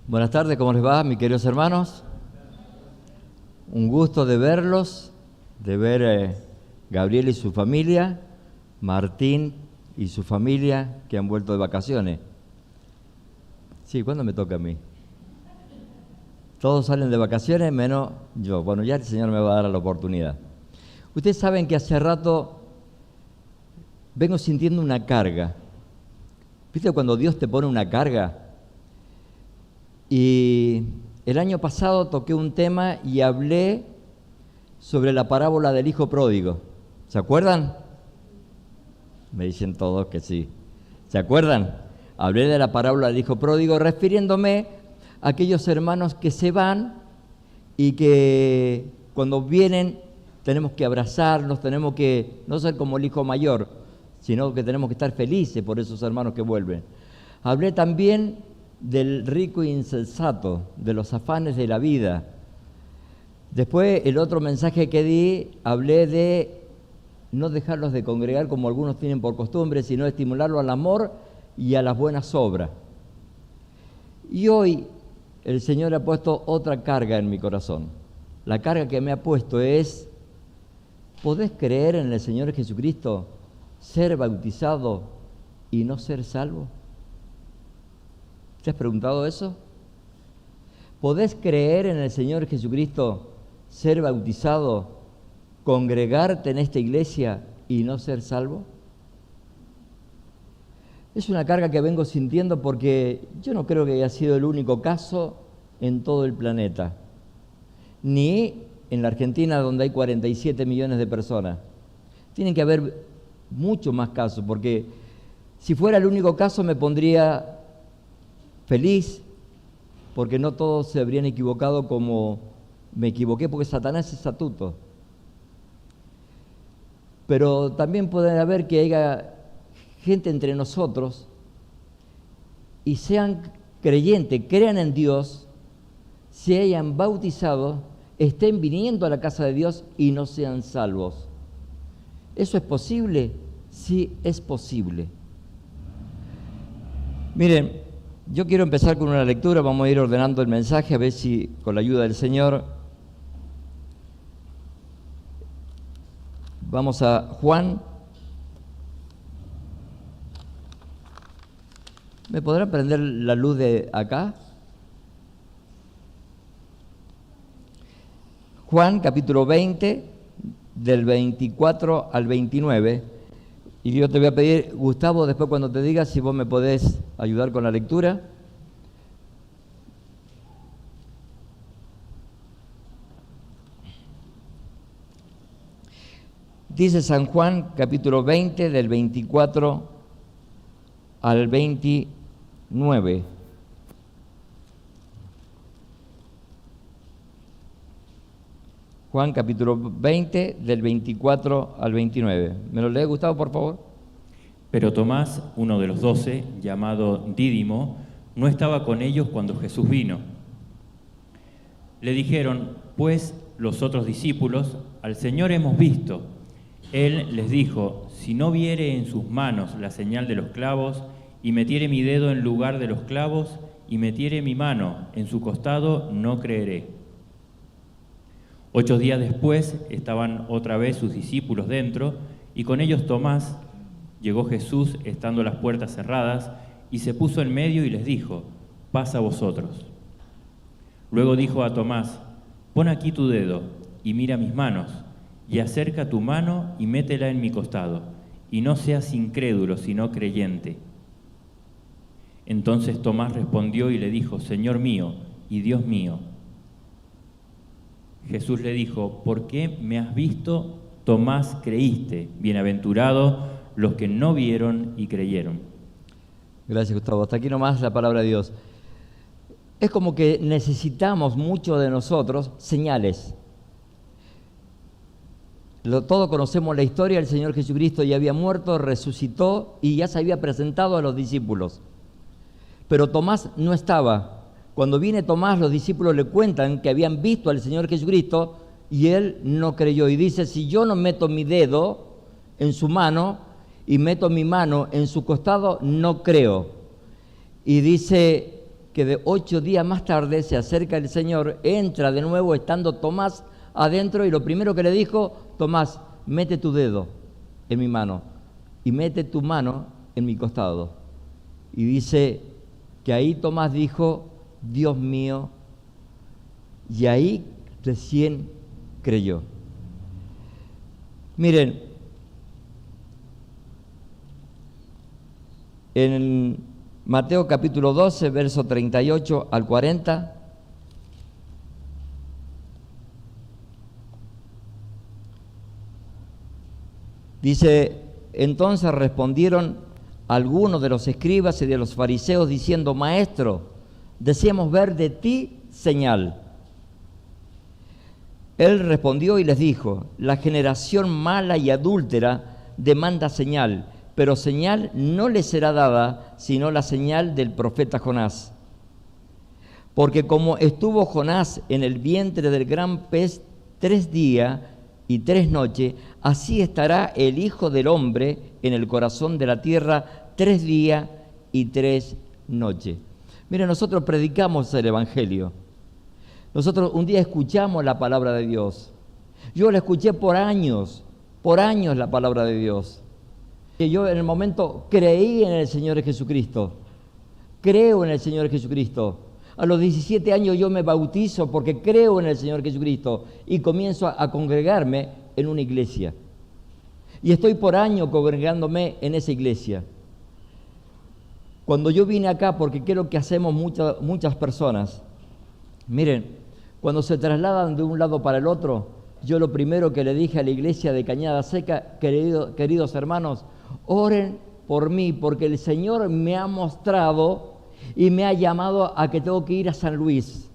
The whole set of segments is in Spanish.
Buenas tardes, ¿cómo les va, mis queridos hermanos? Un gusto de verlos, de ver Gabriel y su familia, Martín y su familia que han vuelto de vacaciones. Sí, ¿cuándo me toca a mí? Todos salen de vacaciones menos yo. Bueno, ya el Señor me va a dar la oportunidad. Ustedes saben que hace rato vengo sintiendo una carga. ¿Viste cuando Dios te pone una carga? Y el año pasado toqué un tema y hablé sobre la parábola del hijo pródigo. ¿Se acuerdan? Me dicen todos que sí. ¿Se acuerdan? Hablé de la parábola del hijo pródigo refiriéndome a aquellos hermanos que se van y que cuando vienen tenemos que abrazarlos, tenemos que no ser como el hijo mayor, sino que tenemos que estar felices por esos hermanos que vuelven. Hablé también del rico insensato, de los afanes de la vida. Después, el otro mensaje que di, hablé de no dejarlos de congregar como algunos tienen por costumbre, sino estimularlo al amor y a las buenas obras. Y hoy el Señor ha puesto otra carga en mi corazón. La carga que me ha puesto es: ¿podés creer en el Señor Jesucristo, ser bautizado y no ser salvo? ¿Te has preguntado eso? ¿Podés creer en el Señor Jesucristo, ser bautizado, congregarte en esta iglesia y no ser salvo? Es una carga que vengo sintiendo porque yo no creo que haya sido el único caso en todo el planeta, ni en la Argentina, donde hay 47 millones de personas. Tienen que haber muchos más casos, porque si fuera el único caso me pondría feliz, porque no todos se habrían equivocado como me equivoqué, porque Satanás es astuto. Pero también puede haber que haya gente entre nosotros y sean creyentes, crean en Dios, se hayan bautizado, estén viniendo a la casa de Dios y no sean salvos. ¿Eso es posible? Sí, es posible. Miren, yo quiero empezar con una lectura, vamos a ir ordenando el mensaje, a ver si con la ayuda del Señor. Vamos a Juan. ¿Me podrá prender la luz de acá? Juan, capítulo 20, del 24 al 29. Y yo te voy a pedir, Gustavo, después cuando te diga, si vos me podés ayudar con la lectura. Dice San Juan, capítulo 20, del 24 al 29. Juan capítulo 20, del 24 al 29. ¿Me lo lee, Gustavo, por favor? Pero Tomás, uno de los 12, llamado Dídimo, no estaba con ellos cuando Jesús vino. Le dijeron, pues, los otros discípulos, al Señor hemos visto. Él les dijo, si no viere en sus manos la señal de los clavos, y metiere mi dedo en lugar de los clavos, y metiere mi mano en su costado, no creeré. 8 días después estaban otra vez sus discípulos dentro, y con ellos Tomás. Llegó Jesús estando las puertas cerradas, y se puso en medio y les dijo, paz a vosotros. Luego dijo a Tomás, pon aquí tu dedo, y mira mis manos, y acerca tu mano y métela en mi costado, y no seas incrédulo, sino creyente. Entonces Tomás respondió y le dijo, Señor mío y Dios mío. Jesús le dijo, ¿por qué me has visto, Tomás, creíste? Bienaventurado los que no vieron y creyeron. Gracias, Gustavo. Hasta aquí nomás la palabra de Dios. Es como que necesitamos mucho de nosotros señales. Todos conocemos la historia, el Señor Jesucristo ya había muerto, resucitó y ya se había presentado a los discípulos. Pero Tomás no estaba. Cuando viene Tomás, los discípulos le cuentan que habían visto al Señor Jesucristo y él no creyó. Y dice, si yo no meto mi dedo en su mano y meto mi mano en su costado, no creo. Y dice, que de 8 días más tarde se acerca el Señor, entra de nuevo estando Tomás adentro y lo primero que le dijo: Tomás, mete tu dedo en mi mano y mete tu mano en mi costado. Y dice que ahí Tomás dijo: Dios mío, y ahí recién creyó. Miren, en Mateo capítulo 12, verso 38 al 40, dice: entonces respondieron algunos de los escribas y de los fariseos diciendo: Maestro, deseamos ver de ti señal. Él respondió y les dijo: la generación mala y adúltera demanda señal, pero señal no le será dada sino la señal del profeta Jonás. Porque como estuvo Jonás en el vientre del gran pez 3 días y 3 noches, así estará el Hijo del Hombre en el corazón de la tierra 3 días y 3 noches. Miren, nosotros predicamos el Evangelio. Nosotros un día escuchamos la palabra de Dios. Yo la escuché por años la palabra de Dios. Que yo en el momento creí en el Señor Jesucristo. Creo en el Señor Jesucristo. A los 17 años yo me bautizo porque creo en el Señor Jesucristo y comienzo a congregarme en una iglesia. Y estoy por años congregándome en esa iglesia. Cuando yo vine acá, porque creo que hacemos muchas personas, miren, cuando se trasladan de un lado para el otro, yo lo primero que le dije a la iglesia de Cañada Seca: queridos hermanos, oren por mí, porque el Señor me ha mostrado y me ha llamado a que tengo que ir a San Luis.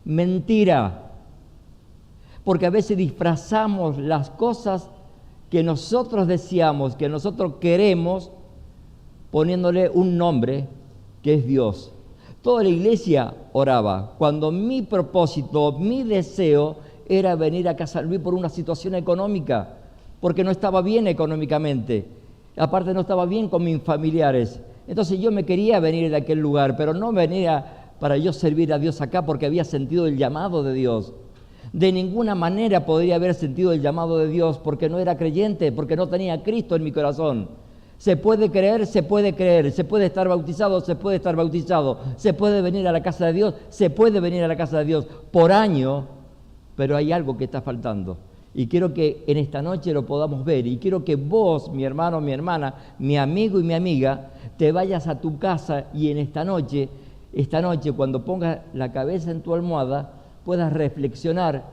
Mentira, porque a veces disfrazamos las cosas que nosotros deseamos, que nosotros queremos, poniéndole un nombre que es Dios. Toda la iglesia oraba, cuando mi propósito, mi deseo era venir acá a San Luis por una situación económica, porque no estaba bien económicamente, aparte no estaba bien con mis familiares. Entonces yo me quería venir de aquel lugar, pero no venía para yo servir a Dios acá porque había sentido el llamado de Dios. De ninguna manera podría haber sentido el llamado de Dios porque no era creyente, porque no tenía a Cristo en mi corazón. Se puede creer, se puede creer, se puede estar bautizado, se puede estar bautizado, se puede venir a la casa de Dios, se puede venir a la casa de Dios por año, pero hay algo que está faltando. Y quiero que en esta noche lo podamos ver, y quiero que vos, mi hermano, mi hermana, mi amigo y mi amiga, te vayas a tu casa y en esta noche cuando pongas la cabeza en tu almohada, puedas reflexionar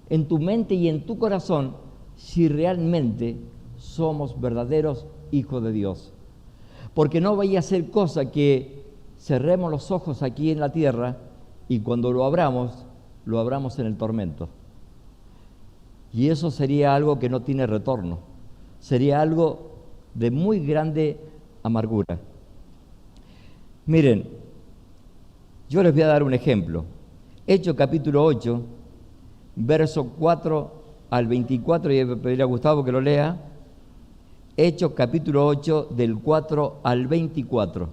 en tu mente y en tu corazón si realmente somos verdaderos hijos de Dios. Porque no vaya a ser cosa que cerremos los ojos aquí en la tierra y cuando lo abramos en el tormento. Y eso sería algo que no tiene retorno. Sería algo de muy grande amargura. Miren, yo les voy a dar un ejemplo. Hechos capítulo 8, verso 4 al 24, y le pediría a Gustavo que lo lea. Hechos capítulo 8, del 4 al 24.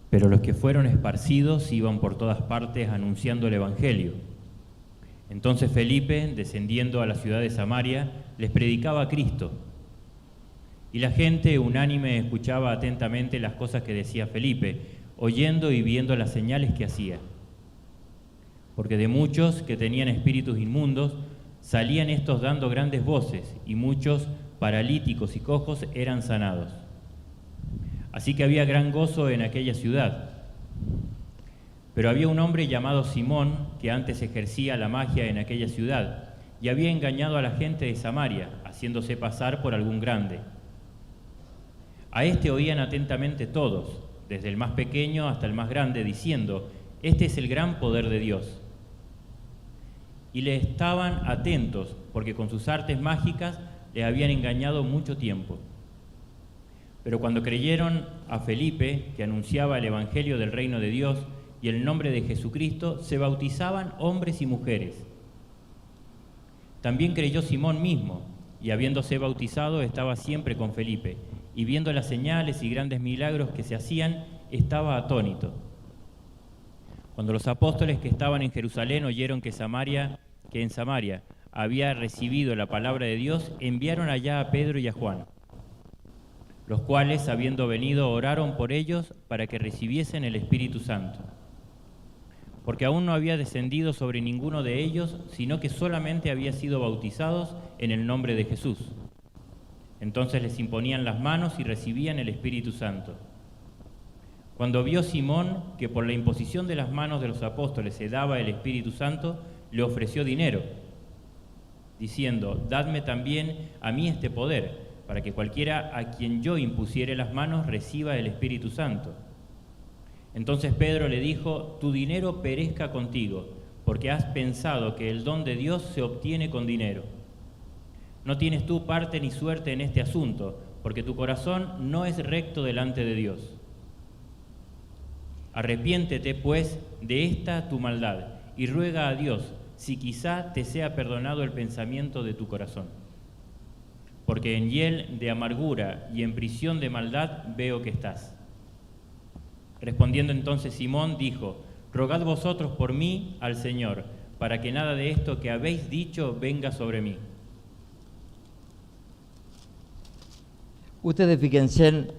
Pero los que fueron esparcidos iban por todas partes anunciando el Evangelio. Entonces Felipe, descendiendo a la ciudad de Samaria, les predicaba a Cristo. Y la gente unánime escuchaba atentamente las cosas que decía Felipe, oyendo y viendo las señales que hacía. Porque de muchos que tenían espíritus inmundos, salían estos dando grandes voces, y muchos paralíticos y cojos eran sanados. Así que había gran gozo en aquella ciudad. Pero había un hombre llamado Simón, que antes ejercía la magia en aquella ciudad, y había engañado a la gente de Samaria, haciéndose pasar por algún grande. A este oían atentamente todos, desde el más pequeño hasta el más grande, diciendo: este es el gran poder de Dios. Y le estaban atentos, porque con sus artes mágicas le habían engañado mucho tiempo. Pero cuando creyeron a Felipe, que anunciaba el Evangelio del reino de Dios y el nombre de Jesucristo, se bautizaban hombres y mujeres. También creyó Simón mismo, y habiéndose bautizado estaba siempre con Felipe, y viendo las señales y grandes milagros que se hacían, estaba atónito. Cuando los apóstoles que estaban en Jerusalén oyeron que en Samaria había recibido la palabra de Dios, enviaron allá a Pedro y a Juan, los cuales, habiendo venido, oraron por ellos para que recibiesen el Espíritu Santo, porque aún no había descendido sobre ninguno de ellos, sino que solamente había sido bautizados en el nombre de Jesús. Entonces les imponían las manos y recibían el Espíritu Santo. Cuando vio Simón que por la imposición de las manos de los apóstoles se daba el Espíritu Santo, le ofreció dinero, diciendo: «Dadme también a mí este poder, para que cualquiera a quien yo impusiere las manos reciba el Espíritu Santo». Entonces Pedro le dijo: «Tu dinero perezca contigo, porque has pensado que el don de Dios se obtiene con dinero. No tienes tú parte ni suerte en este asunto, porque tu corazón no es recto delante de Dios. Arrepiéntete, pues, de esta tu maldad, y ruega a Dios, si quizá te sea perdonado el pensamiento de tu corazón. Porque en hiel de amargura y en prisión de maldad veo que estás». Respondiendo entonces Simón dijo: «Rogad vosotros por mí al Señor, para que nada de esto que habéis dicho venga sobre mí». Ustedes fíjense en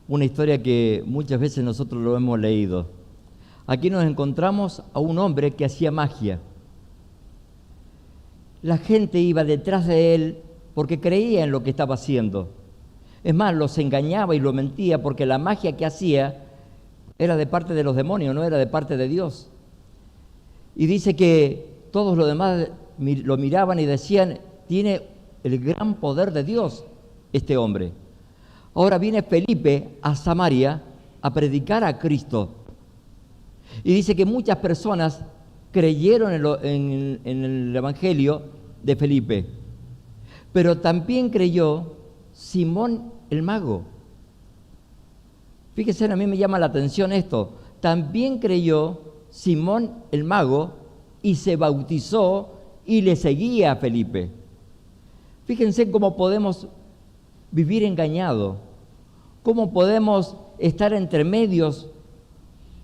una historia que muchas veces nosotros lo hemos leído. Aquí nos encontramos a un hombre que hacía magia. La gente iba detrás de él porque creía en lo que estaba haciendo. Es más, los engañaba y lo mentía porque la magia que hacía era de parte de los demonios, no era de parte de Dios. Y dice que todos los demás lo miraban y decían: tiene el gran poder de Dios este hombre. Ahora viene Felipe a Samaria a predicar a Cristo. Y dice que muchas personas creyeron en el Evangelio de Felipe. Pero también creyó Simón el mago. Fíjense, a mí me llama la atención esto. También creyó Simón el mago y se bautizó y le seguía a Felipe. Fíjense cómo podemos vivir engañado, cómo podemos estar entre medios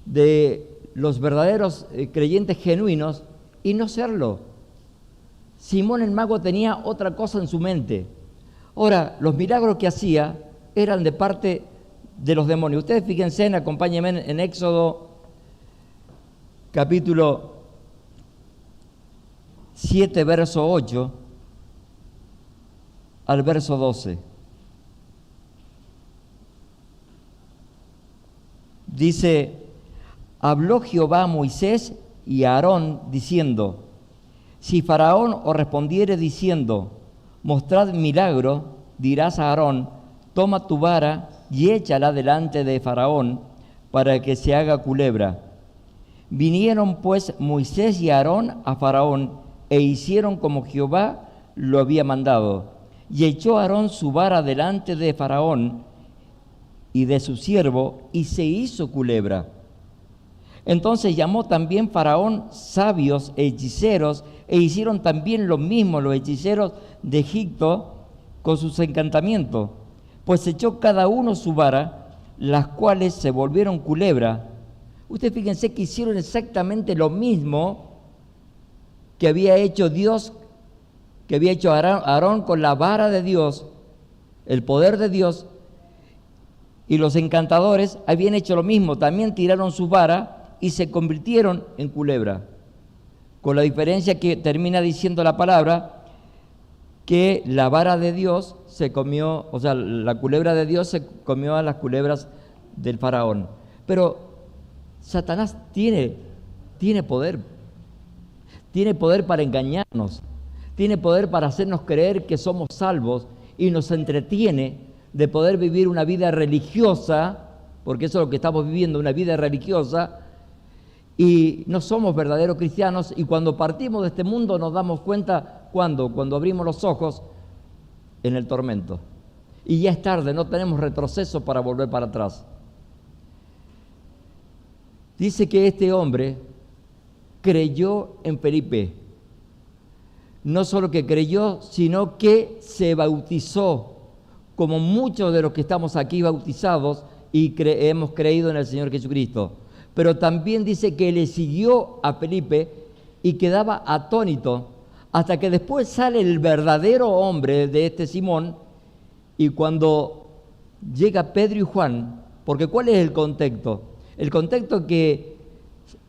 de los verdaderos creyentes genuinos y no serlo. Simón el mago tenía otra cosa en su mente. Ahora, los milagros que hacía eran de parte de los demonios. Ustedes fíjense, acompáñenme en Éxodo capítulo 7, verso 8 al verso 12. Dice: «Habló Jehová a Moisés y a Aarón diciendo: si Faraón os respondiere diciendo: mostrad milagro, dirás a Aarón: toma tu vara y échala delante de Faraón, para que se haga culebra. Vinieron pues Moisés y Aarón a Faraón, e hicieron como Jehová lo había mandado. Y echó Aarón su vara delante de Faraón y de su siervo, y se hizo culebra. Entonces llamó también Faraón sabios e hechiceros, e hicieron también lo mismo los hechiceros de Egipto con sus encantamientos. Pues echó cada uno su vara, las cuales se volvieron culebra». Ustedes fíjense que hicieron exactamente lo mismo que había hecho Dios, que había hecho Aarón con la vara de Dios, el poder de Dios, y los encantadores habían hecho lo mismo, también tiraron su vara y se convirtieron en culebra, con la diferencia que termina diciendo la palabra que la vara de Dios se comió, o sea, la culebra de Dios se comió a las culebras del faraón. Pero Satanás tiene poder para engañarnos, tiene poder para hacernos creer que somos salvos y nos entretiene de poder vivir una vida religiosa, porque eso es lo que estamos viviendo, una vida religiosa, y no somos verdaderos cristianos, y cuando partimos de este mundo nos damos cuenta, cuando abrimos los ojos, en el tormento. Y ya es tarde, no tenemos retroceso para volver para atrás. Dice que este hombre creyó en Felipe. No solo que creyó, sino que se bautizó como muchos de los que estamos aquí bautizados y hemos creído en el Señor Jesucristo. Pero también dice que le siguió a Felipe y quedaba atónito, hasta que después sale el verdadero hombre de este Simón, y cuando llega Pedro y Juan, porque ¿cuál es el contexto? El contexto es que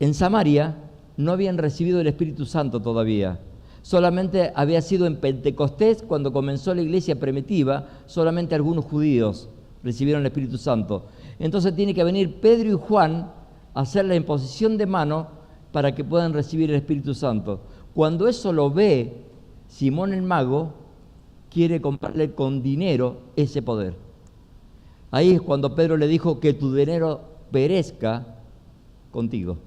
en Samaria no habían recibido el Espíritu Santo todavía. Solamente había sido en Pentecostés, cuando comenzó la iglesia primitiva, solamente algunos judíos recibieron el Espíritu Santo. Entonces tiene que venir Pedro y Juan a hacer la imposición de mano para que puedan recibir el Espíritu Santo. Cuando eso lo ve Simón el mago, quiere comprarle con dinero ese poder. Ahí es cuando Pedro le dijo que tu dinero perezca contigo.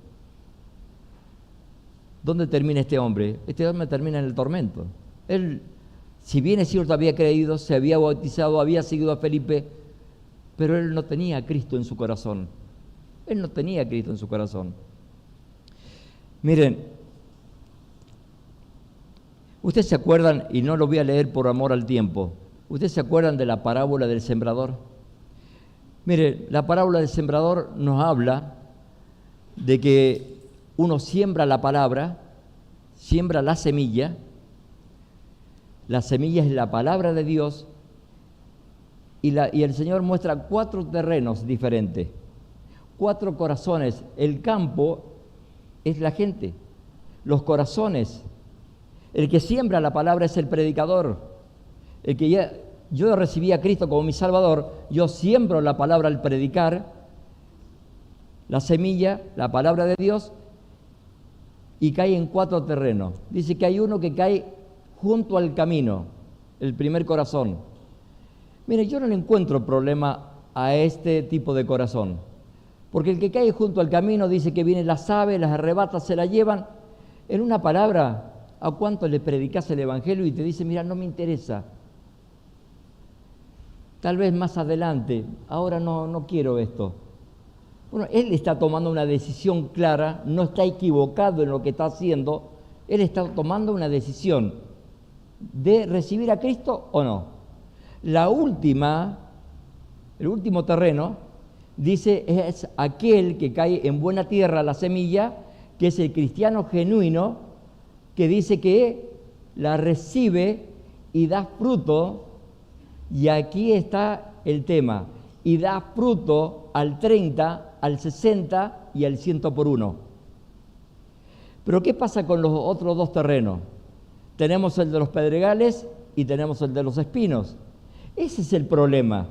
¿Dónde termina este hombre? Este hombre termina en el tormento. Él, si bien es cierto, había creído, se había bautizado, había seguido a Felipe, pero él no tenía a Cristo en su corazón. Él no tenía a Cristo en su corazón. Miren, ustedes se acuerdan, y no lo voy a leer por amor al tiempo, ¿ustedes se acuerdan de la parábola del sembrador? Mire, la parábola del sembrador nos habla de que uno siembra la palabra, siembra la semilla es la palabra de Dios, y el Señor muestra 4 terrenos diferentes, 4 corazones. El campo es la gente, los corazones. El que siembra la palabra es el predicador. Yo recibí a Cristo como mi Salvador, yo siembro la palabra al predicar, la semilla, la palabra de Dios, y cae en 4 terrenos. Dice que hay uno que cae junto al camino, el primer corazón. Mire, yo no le encuentro problema a este tipo de corazón, porque el que cae junto al camino dice que vienen las aves, las arrebata, se la llevan. En una palabra, ¿a cuánto le predicas el Evangelio y te dice, mira, no me interesa? Tal vez más adelante, ahora no quiero esto. Bueno, él está tomando una decisión clara, no está equivocado en lo que está haciendo, él está tomando una decisión de recibir a Cristo o no. El último terreno, dice, es aquel que cae en buena tierra, la semilla, que es el cristiano genuino, que dice que la recibe y da fruto, y aquí está el tema, y da fruto al 30, al 60 y al 100 por 1. Pero ¿qué pasa con los otros 2 terrenos? Tenemos el de los pedregales y tenemos el de los espinos. Ese es el problema.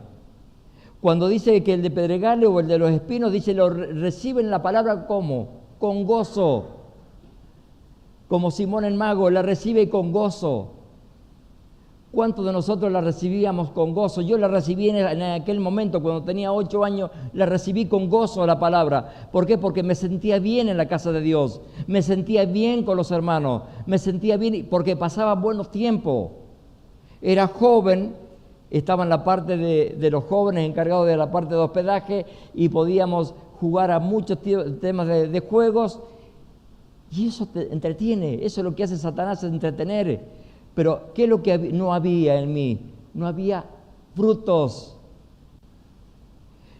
Cuando dice que el de pedregales o el de los espinos, dice, reciben la palabra ¿cómo? Con gozo. Como Simón el mago, la recibe con gozo. ¿Cuántos de nosotros la recibíamos con gozo? Yo la recibí en aquel momento, cuando tenía 8 años, la recibí con gozo la palabra. ¿Por qué? Porque me sentía bien en la casa de Dios, me sentía bien con los hermanos, me sentía bien porque pasaba buenos tiempos. Era joven, estaba en la parte de los jóvenes encargados de la parte de hospedaje y podíamos jugar a muchos temas de juegos, y eso te entretiene, eso es lo que hace Satanás, entretener. Pero ¿qué es lo que no había en mí? No había frutos.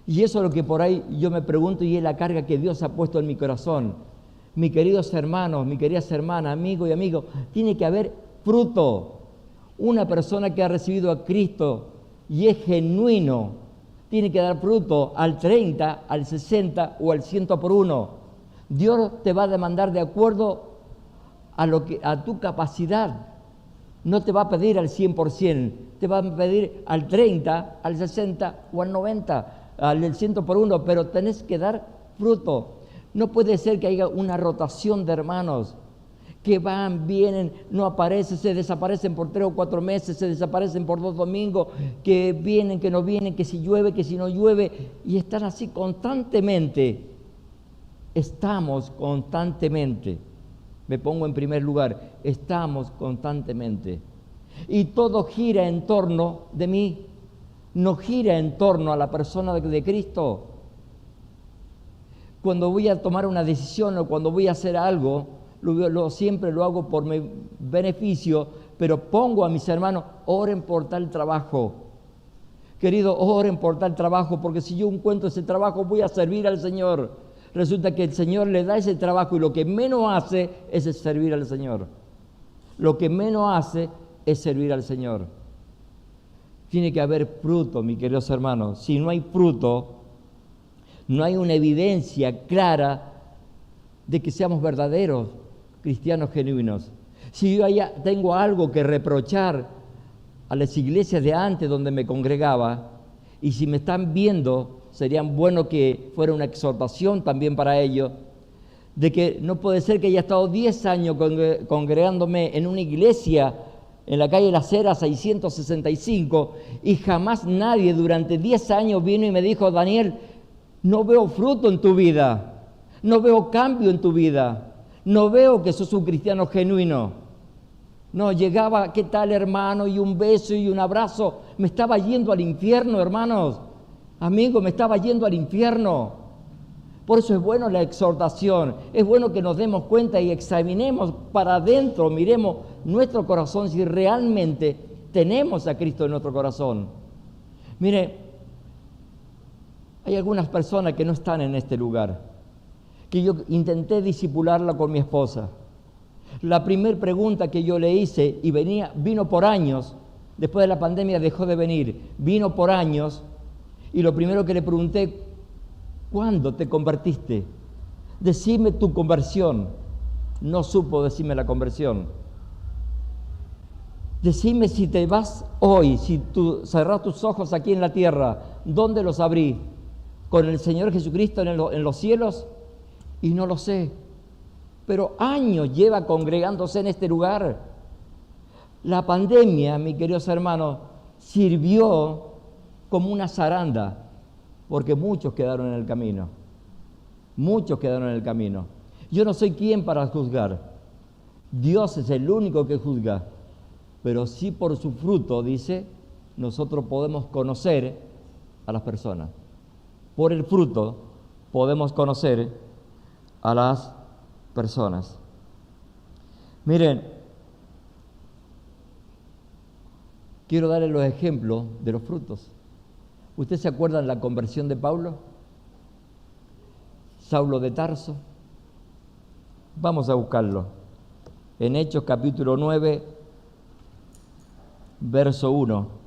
Y eso es lo que por ahí yo me pregunto, y es la carga que Dios ha puesto en mi corazón. Mis queridos hermanos, mis queridas hermanas, amigos y amigos, tiene que haber fruto. Una persona que ha recibido a Cristo y es genuino, tiene que dar fruto al 30, al 60 o al 100 por 1. Dios te va a demandar de acuerdo a tu capacidad. No te va a pedir al 100%, te va a pedir al 30, al 60 o al 90, al 100 por 1, pero tenés que dar fruto. No puede ser que haya una rotación de hermanos que van, vienen, no aparecen, se desaparecen por 3 o 4 meses, se desaparecen por 2 domingos, que vienen, que no vienen, que si llueve, que si no llueve, y están así constantemente. Estamos constantemente. Me pongo en primer lugar, estamos constantemente. Y todo gira en torno de mí, no gira en torno a la persona de Cristo. Cuando voy a tomar una decisión o cuando voy a hacer algo, siempre lo hago por mi beneficio, pero pongo a mis hermanos, oren por tal trabajo. Querido, oren por tal trabajo, porque si yo encuentro ese trabajo voy a servir al Señor. Resulta que el Señor le da ese trabajo y lo que menos hace es servir al Señor. Lo que menos hace es servir al Señor. Tiene que haber fruto, mis queridos hermanos. Si no hay fruto, no hay una evidencia clara de que seamos verdaderos cristianos genuinos. Si yo ya tengo algo que reprochar a las iglesias de antes donde me congregaba, y si me están viendo, sería bueno que fuera una exhortación también para ellos, de que no puede ser que haya estado 10 años congregándome en una iglesia en la calle Las Heras 665 y jamás nadie durante 10 años vino y me dijo: Daniel, no veo fruto en tu vida, no veo cambio en tu vida, no veo que sos un cristiano genuino. No, llegaba, ¿qué tal, hermano? Y un beso y un abrazo. Me estaba yendo al infierno, hermanos. Amigo, me estaba yendo al infierno. Por eso es bueno la exhortación. Es bueno que nos demos cuenta y examinemos para adentro, miremos nuestro corazón si realmente tenemos a Cristo en nuestro corazón. Mire, hay algunas personas que no están en este lugar, que yo intenté discipularla con mi esposa. La primera pregunta que yo le hice, y vino por años, después de la pandemia dejó de venir, vino por años, y lo primero que le pregunté: ¿cuándo te convertiste? Decime tu conversión. No supo decirme la conversión. Decime si te vas hoy, si tú cerrás tus ojos aquí en la tierra, ¿dónde los abrí? ¿Con el Señor Jesucristo en los cielos? Y no lo sé. Pero años lleva congregándose en este lugar. La pandemia, mis queridos hermanos, sirvió como una zaranda, porque muchos quedaron en el camino. Muchos quedaron en el camino. Yo no soy quien para juzgar. Dios es el único que juzga. Pero sí por su fruto, dice, nosotros podemos conocer a las personas. Por el fruto podemos conocer a las personas. Miren, quiero darles los ejemplos de los frutos. ¿Ustedes se acuerdan de la conversión de Pablo? Saulo de Tarso. Vamos a buscarlo. En Hechos capítulo 9, verso 1.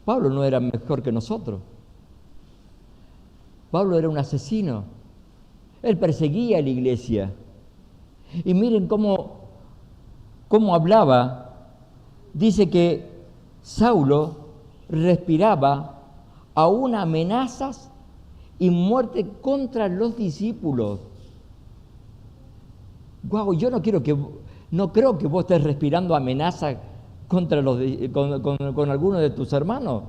Pablo no era mejor que nosotros. Pablo era un asesino. Él perseguía a la iglesia. Y miren cómo hablaba. Dice que Saulo respiraba aún amenazas y muerte contra los discípulos. Guau, yo no creo que vos estés respirando amenazas contra con alguno de tus hermanos.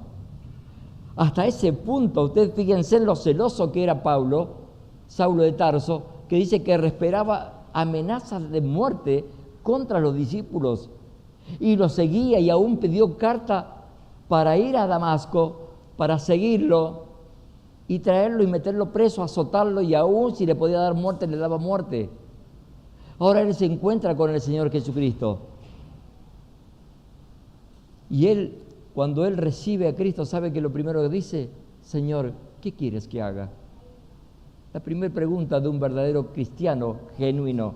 Hasta ese punto, ustedes fíjense en lo celoso que era Saulo de Tarso, que dice que respiraba amenazas de muerte contra los discípulos y los seguía y aún pidió carta para ir a Damasco, para seguirlo y traerlo y meterlo preso, azotarlo, y aún si le podía dar muerte, le daba muerte. Ahora él se encuentra con el Señor Jesucristo. Y él, cuando él recibe a Cristo, ¿sabe que lo primero que dice? Señor, ¿qué quieres que haga? La primera pregunta de un verdadero cristiano genuino: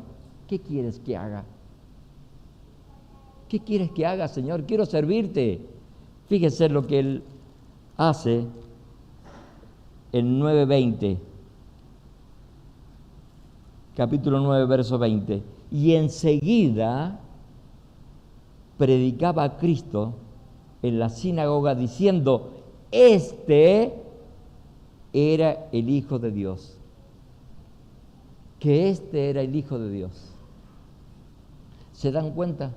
¿qué quieres que haga? ¿Qué quieres que haga, Señor? Quiero servirte. Fíjese lo que él hace en 9:20. Capítulo 9, verso 20. Y enseguida predicaba a Cristo en la sinagoga diciendo: este era el Hijo de Dios. Que este era el Hijo de Dios. ¿Se dan cuenta?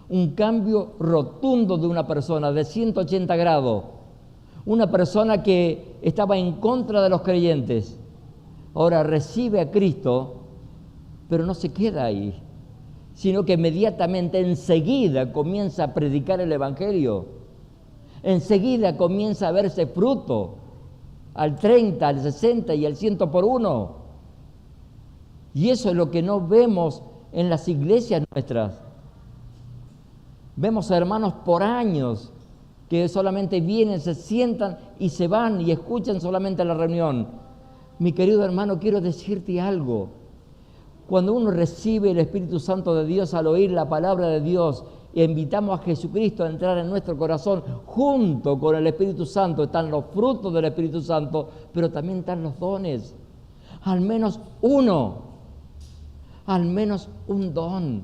Un cambio rotundo de una persona de 180 grados. Una persona que estaba en contra de los creyentes. Ahora recibe a Cristo, pero no se queda ahí, sino que inmediatamente, enseguida, comienza a predicar el Evangelio. Enseguida comienza a verse fruto, al 30, al 60 y al 100 por uno. Y eso es lo que no vemos en las iglesias nuestras. Vemos a hermanos por años que solamente vienen, se sientan y se van y escuchan solamente la reunión. Mi querido hermano, quiero decirte algo. Cuando uno recibe el Espíritu Santo de Dios al oír la palabra de Dios, e invitamos a Jesucristo a entrar en nuestro corazón, junto con el Espíritu Santo están los frutos del Espíritu Santo, pero también están los dones. Al menos uno, al menos un don.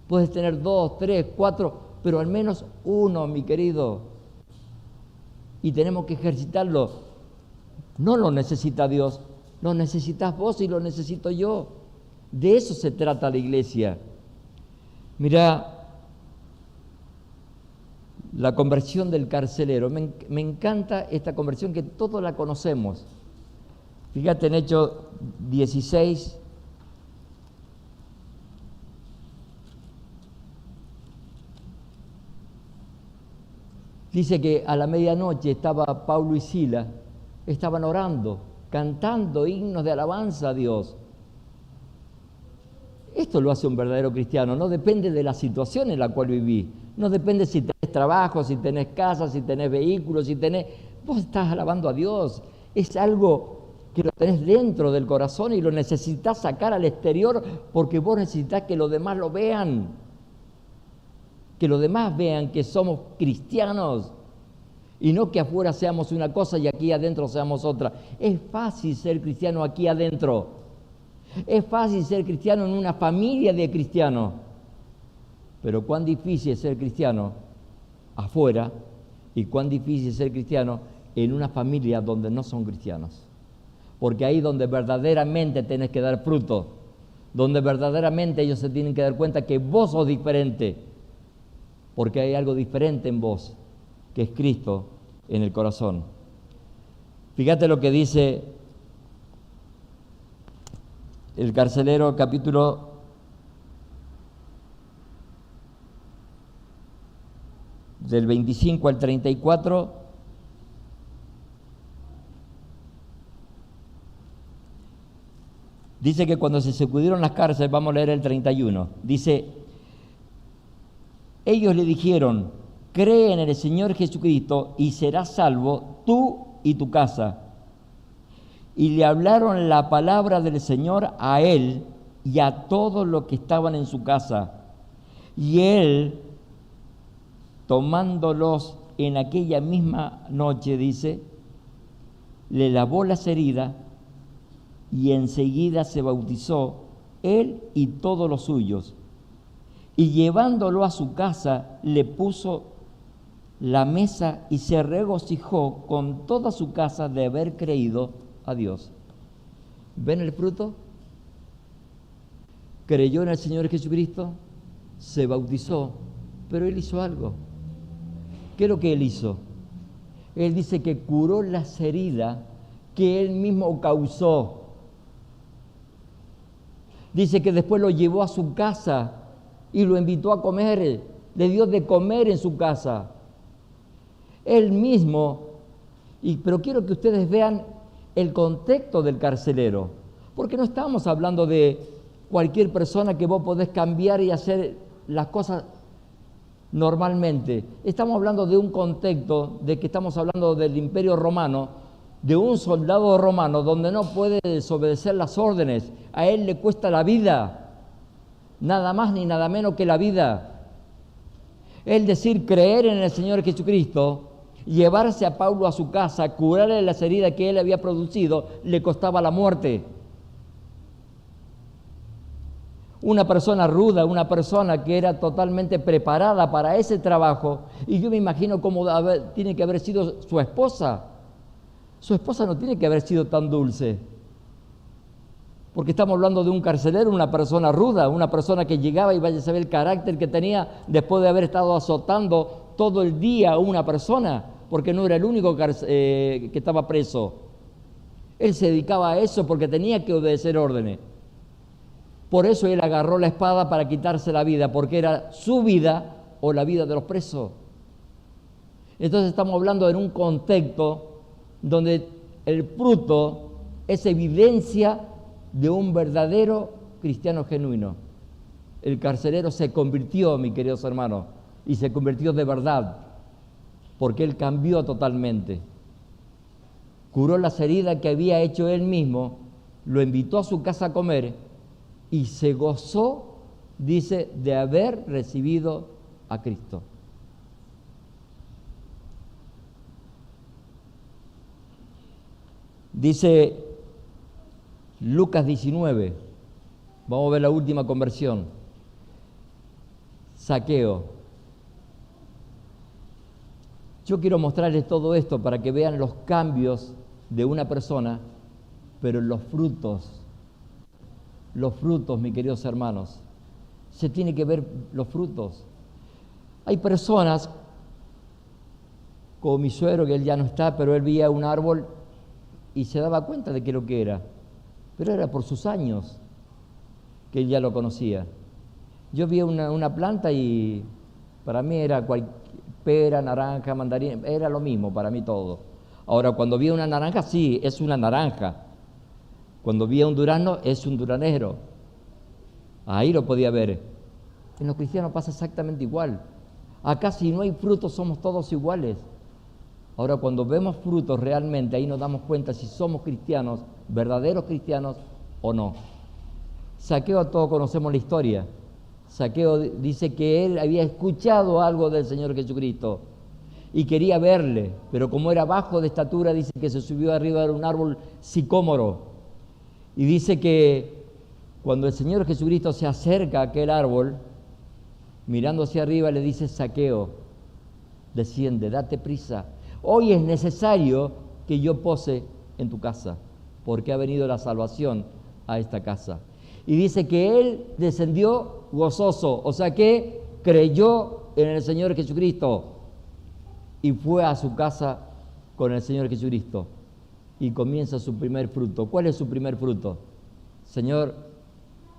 Puedes tener 2, 3, 4, pero al menos uno, mi querido. Y tenemos que ejercitarlo. No lo necesita Dios, lo necesitas vos y lo necesito yo. De eso se trata la iglesia. Mirá, la conversión del carcelero. Me encanta esta conversión que todos la conocemos. Fíjate en Hechos 16. Dice que a la medianoche estaba Pablo y Sila, estaban orando, cantando himnos de alabanza a Dios. Esto lo hace un verdadero cristiano, no depende de la situación en la cual viví, no depende si tenés trabajo, si tenés casa, si tenés vehículos, si tenés... Vos estás alabando a Dios, es algo que lo tenés dentro del corazón y lo necesitas sacar al exterior porque vos necesitas que los demás lo vean, que los demás vean que somos cristianos y no que afuera seamos una cosa y aquí adentro seamos otra. Es fácil ser cristiano aquí adentro. Es fácil ser cristiano en una familia de cristianos, pero cuán difícil es ser cristiano afuera y cuán difícil es ser cristiano en una familia donde no son cristianos. Porque ahí donde verdaderamente tenés que dar fruto, donde verdaderamente ellos se tienen que dar cuenta que vos sos diferente, porque hay algo diferente en vos, que es Cristo en el corazón. Fíjate lo que dice el carcelero, capítulo 25 al 34. Dice que cuando se sacudieron las cárceles, vamos a leer el 31, dice, ellos le dijeron, cree en el Señor Jesucristo y serás salvo tú y tu casa. Y le hablaron la palabra del Señor a él y a todos los que estaban en su casa. Y él, tomándolos en aquella misma noche, dice, le lavó las heridas y enseguida se bautizó él y todos los suyos. Y llevándolo a su casa, le puso la mesa y se regocijó con toda su casa de haber creído a Dios. ¿Ven el fruto? Creyó en el Señor Jesucristo, se bautizó, pero él hizo algo. ¿Qué es lo que él hizo? Él dice que curó las heridas que él mismo causó. Dice que después lo llevó a su casa y lo invitó a comer, le dio de comer en su casa. Él mismo, pero quiero que ustedes vean el contexto del carcelero, porque no estamos hablando de cualquier persona que vos podés cambiar y hacer las cosas normalmente. Estamos hablando de un contexto, de que estamos hablando del Imperio Romano, de un soldado romano donde no puede desobedecer las órdenes, a él le cuesta la vida, nada más ni nada menos que la vida. El decir creer en el Señor Jesucristo, llevarse a Pablo a su casa, curarle las heridas que él había producido, le costaba la muerte. Una persona ruda, una persona que era totalmente preparada para ese trabajo, y yo me imagino cómo tiene que haber sido su esposa. Su esposa no tiene que haber sido tan dulce, porque estamos hablando de un carcelero, una persona ruda, una persona que llegaba y vaya a saber el carácter que tenía después de haber estado azotando todo el día a una persona, porque no era el único que estaba preso. Él se dedicaba a eso porque tenía que obedecer órdenes. Por eso él agarró la espada para quitarse la vida, porque era su vida o la vida de los presos. Entonces estamos hablando en un contexto donde el fruto es evidencia de un verdadero cristiano genuino. El carcelero se convirtió, mis queridos hermanos, y se convirtió de verdad, porque él cambió totalmente. Curó las heridas que había hecho él mismo, lo invitó a su casa a comer y se gozó, dice, de haber recibido a Cristo. Dice Lucas 19, vamos a ver la última conversión. Zaqueo. Yo quiero mostrarles todo esto para que vean los cambios de una persona, pero los frutos, mis queridos hermanos, se tiene que ver los frutos. Hay personas, como mi suegro, que él ya no está, pero él veía un árbol y se daba cuenta de qué lo que era, pero era por sus años que él ya lo conocía. Yo vi una planta y para mí era pera, naranja, mandarina, era lo mismo para mí todo. Ahora, cuando vi una naranja, sí, es una naranja. Cuando vi un durazno, es un duranero. Ahí lo podía ver. En los cristianos pasa exactamente igual. Acá si no hay frutos somos todos iguales. Ahora, cuando vemos frutos realmente, ahí nos damos cuenta si somos cristianos, verdaderos cristianos o no. Zaqueo, todos conocemos la historia. Zaqueo dice que él había escuchado algo del Señor Jesucristo y quería verle, pero como era bajo de estatura, dice que se subió arriba de un árbol sicómoro. Y dice que cuando el Señor Jesucristo se acerca a aquel árbol, mirando hacia arriba, le dice: Zaqueo, desciende, date prisa. Hoy es necesario que yo pose en tu casa, porque ha venido la salvación a esta casa. Y dice que él descendió gozoso, o sea que creyó en el Señor Jesucristo y fue a su casa con el Señor Jesucristo y comienza su primer fruto. ¿Cuál es su primer fruto? Señor,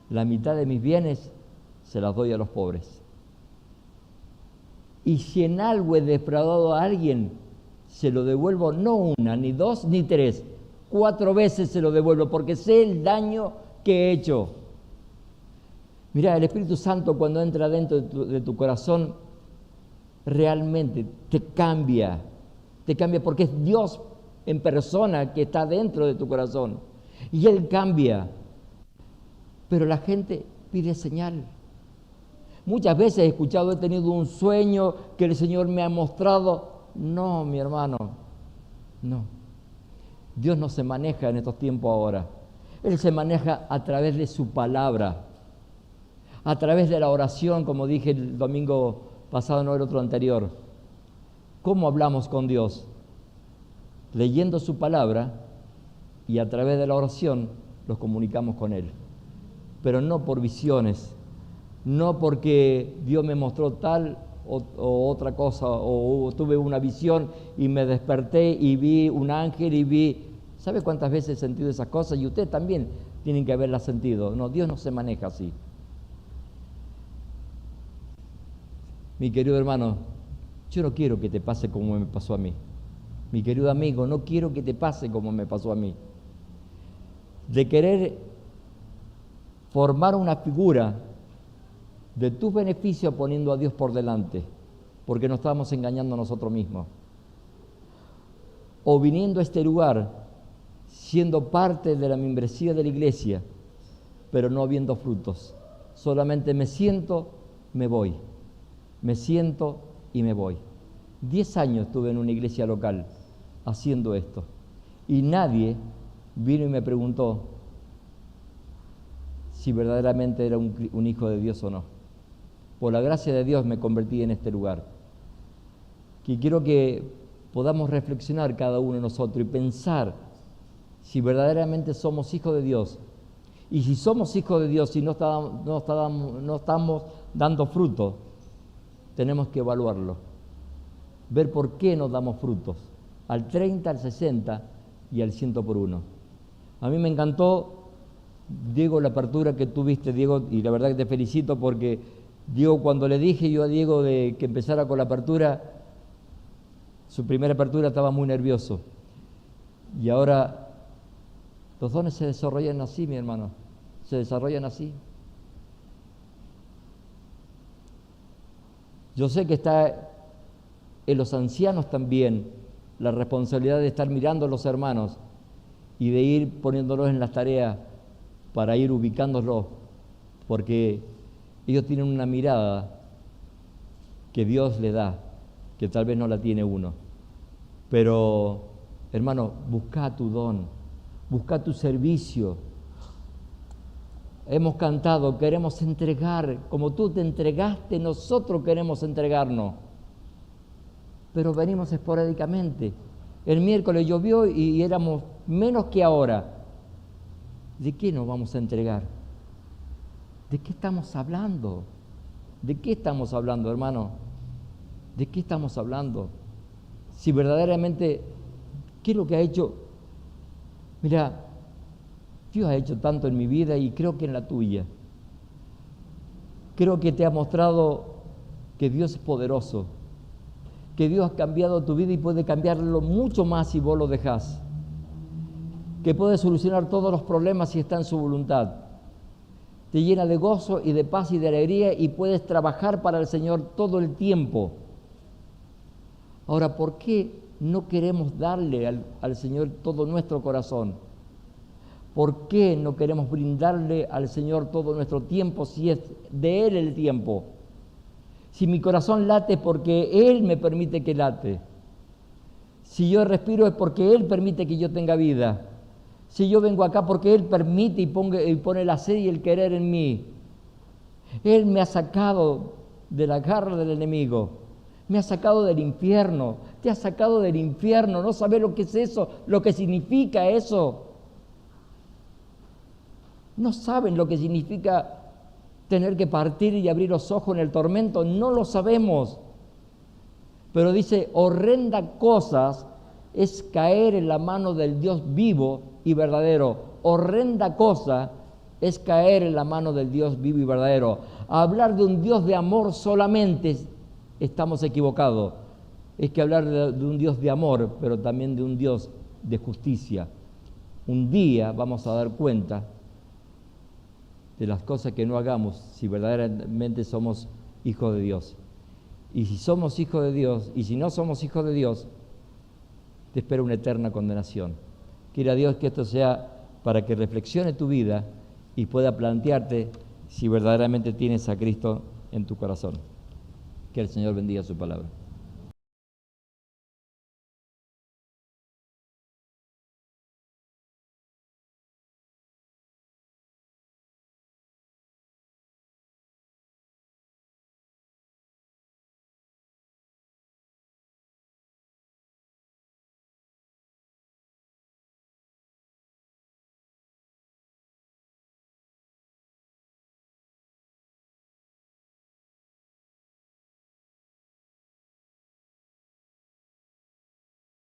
la mitad de mis bienes se las doy a los pobres. Y si en algo he defraudado a alguien, se lo devuelvo no una, ni dos, ni tres, 4 veces se lo devuelvo, porque sé el daño que he hecho. Mirá, el Espíritu Santo cuando entra dentro de tu corazón, realmente te cambia porque es Dios en persona que está dentro de tu corazón. Y Él cambia. Pero la gente pide señal. Muchas veces he escuchado, he tenido un sueño que el Señor me ha mostrado. No, mi hermano, no. Dios no se maneja en estos tiempos ahora. Él se maneja a través de su palabra, a través de la oración, como dije el domingo pasado, no el otro anterior. ¿Cómo hablamos con Dios? Leyendo su palabra y a través de la oración los comunicamos con Él. Pero no por visiones, no porque Dios me mostró tal o otra cosa, o tuve una visión y me desperté y vi un ángel y vi... ¿Sabe cuántas veces he sentido esas cosas? Y ustedes también tienen que haberlas sentido. No, Dios no se maneja así. Mi querido hermano, yo no quiero que te pase como me pasó a mí. Mi querido amigo, no quiero que te pase como me pasó a mí. De querer formar una figura de tus beneficios poniendo a Dios por delante, porque nos estamos engañando a nosotros mismos. O viniendo a este lugar, siendo parte de la membresía de la iglesia, pero no viendo frutos. Solamente me siento, me voy. Me siento y me voy. 10 años estuve en una iglesia local haciendo esto. Y nadie vino y me preguntó si verdaderamente era un hijo de Dios o no. Por la gracia de Dios me convertí en este lugar. Y quiero que podamos reflexionar cada uno de nosotros y pensar si verdaderamente somos hijos de Dios. Y si somos hijos de Dios y no estamos dando fruto, tenemos que evaluarlo. Ver por qué nos damos frutos. Al 30, al 60 y al 100 por 1. A mí me encantó, Diego, la apertura que tuviste, Diego, y la verdad que te felicito porque, Diego, cuando le dije yo a Diego de que empezara con la apertura, su primera apertura estaba muy nervioso. Y ahora los dones se desarrollan así, mi hermano. se desarrollan así. Yo sé que está en los ancianos también la responsabilidad de estar mirando a los hermanos y de ir poniéndolos en las tareas para ir ubicándolos, porque ellos tienen una mirada que Dios le da, que tal vez no la tiene uno. Pero, hermano, busca tu don, busca tu servicio. Hemos cantado, queremos entregar, como tú te entregaste, nosotros queremos entregarnos. Pero venimos esporádicamente. El miércoles llovió y éramos menos que ahora. ¿De qué nos vamos a entregar? ¿De qué estamos hablando? ¿De qué estamos hablando, hermano? ¿De qué estamos hablando? Si verdaderamente, ¿qué es lo que ha hecho? Mira, Dios ha hecho tanto en mi vida y creo que en la tuya. Creo que te ha mostrado que Dios es poderoso, que Dios ha cambiado tu vida y puede cambiarlo mucho más si vos lo dejás, que puede solucionar todos los problemas si está en su voluntad. Te llena de gozo y de paz y de alegría y puedes trabajar para el Señor todo el tiempo. Ahora, ¿por qué no queremos darle al Señor todo nuestro corazón? ¿Por qué no queremos brindarle al Señor todo nuestro tiempo si es de Él el tiempo? Si mi corazón late es porque Él me permite que late. Si yo respiro es porque Él permite que yo tenga vida. Si yo vengo acá porque Él permite y pone la sed y el querer en mí. Él me ha sacado de la garra del enemigo. Me ha sacado del infierno. Te ha sacado del infierno. No sabes lo que es eso, lo que significa eso. No saben lo que significa tener que partir y abrir los ojos en el tormento. No lo sabemos. Pero dice, horrenda cosas es caer en la mano del Dios vivo y verdadero. Horrenda cosa es caer en la mano del Dios vivo y verdadero. Hablar de un Dios de amor solamente estamos equivocados. Es que hablar de un Dios de amor, pero también de un Dios de justicia. Un día vamos a dar cuenta de las cosas que no hagamos si verdaderamente somos hijos de Dios. Y si somos hijos de Dios, y si no somos hijos de Dios, te espera una eterna condenación. Quiera Dios que esto sea para que reflexione tu vida y pueda plantearte si verdaderamente tienes a Cristo en tu corazón. Que el Señor bendiga su palabra.